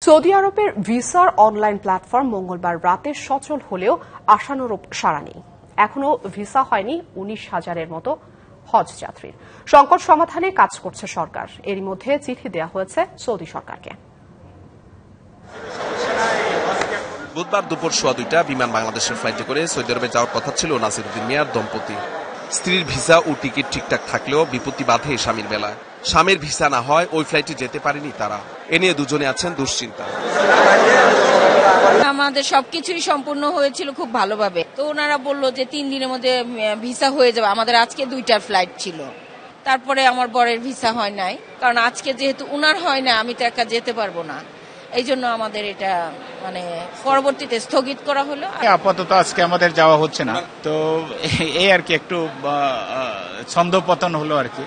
Saudi আরবের ভিসার online platform মঙ্গলবার রাতে সচল হলেও আশানুরূপ সাড়া নেই। এখনো ভিসা হয়নি 19,000-এর মতো হজ যাত্রীর। সংকট সমাধানে কাজ করছে সরকার। এরই মধ্যে চিঠি দেওয়া হয়েছে সৌদি সরকারকে। বুধবার দুপুর 2:15 বিমান বাংলাদেশের ফ্লাইটে করে সৌদি আরবে যাওয়ার কথা ছিল নাসিরউদ্দিন মিয়ার দম্পতি। স্ত্রীর ভিসা ও টিকিট ঠিকঠাক থাকলেও বিপত্তি বাধে স্বামীর বেলায়। স্বামীর ভিসা না হয় ওই ফ্লাইটে যেতে পারেনি তারা। এ নিয়ে দুজনে আছেন দুশ্চিন্তা। আমাদের সবকিছুই সম্পূর্ণ হয়েছিল খুব ভালোভাবে, তো ওনারা বললো যে 3 দিনের মধ্যে ভিসা হয়ে যাবে। আমাদের আজকে 2টা ফ্লাইট ছিল, তারপরে আমার বরের ভিসা হয় নাই, কারণ আজকে যেহেতু উনার হয় না আমি তো একা যেতে পারবো না, এই জন্য আমাদের এটা পরবর্তীতে স্থগিত করা হলো। আপাতত আজকে আমাদের যাওয়া হচ্ছে না, তো এই আর কি একটু ছন্দপতন হলো আর কি।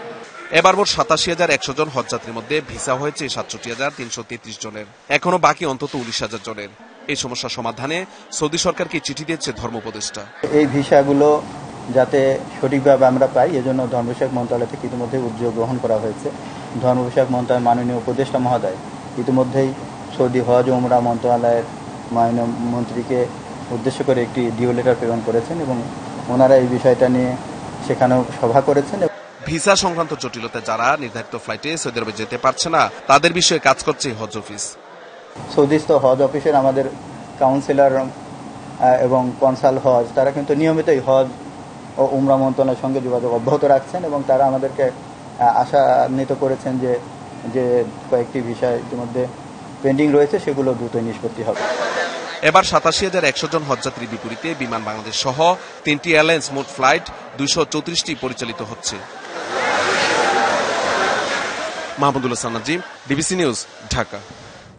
এবার মোট 87,100 জন হজযাত্রীর মধ্যে ভিসা হয়েছে 67,333 জনের। এখনো বাকি অন্তত 19,000 জনের। এই সমস্যা সমাধানে সৌদি সরকারকে চিঠি দিয়েছে ধর্ম উপদেষ্টা। এই ভিসাগুলো যাতে সঠিকভাবে আমরা পাই, এজন্য ধর্ম বিষয়ক মন্ত্রণালয় থেকে ইতিমধ্যে উদ্যোগ গ্রহণ করা হয়েছে। ধর্ম বিষয়ক মন্ত্রণালয়ের মাননীয় উপদেষ্টা মহোদয় ইতিমধ্যেই সৌদি হজ ও উমরা মন্ত্রণালয়ের মাননীয় মন্ত্রীকে উদ্দেশ্য করে একটি ডিও লেটার প্রেরণ করেছেন এবং ওনারা এই বিষয়টা নিয়ে সেখানেও সভা করেছেন। ভিসা সংক্রান্ত জটিলতা যারা নির্ধারিত ফ্লাইটে সৌদি আরবে যেতে পারছে না তাদের বিষয়ে কাজ করছে হজ অফিস। সৌদিস্থ হজ অফিসের আমাদের কাউন্সিলর এবং কনসাল হজ তারা কিন্তু নিয়মিতই হজ ও উমরা মন্ত্রণালয়ের সঙ্গে যোগাযোগ অব্যাহত রাখছেন এবং তারা আমাদেরকে আশান্বিত করেছেন যে কয়েকটি বিষয় ইতিমধ্যে পেন্ডিং রয়েছে, সেগুলো দ্রুতই নিষ্পত্তি হবে। এবার 87,100 জন হজযাত্রীর বিপরীতে বিমান বাংলাদেশ সহ 3টি এয়ারলাইন্স মোট ফ্লাইট 234টি পরিচালিত হচ্ছে। Mahmudul Hasan Nazim, DBC news, Dhaka.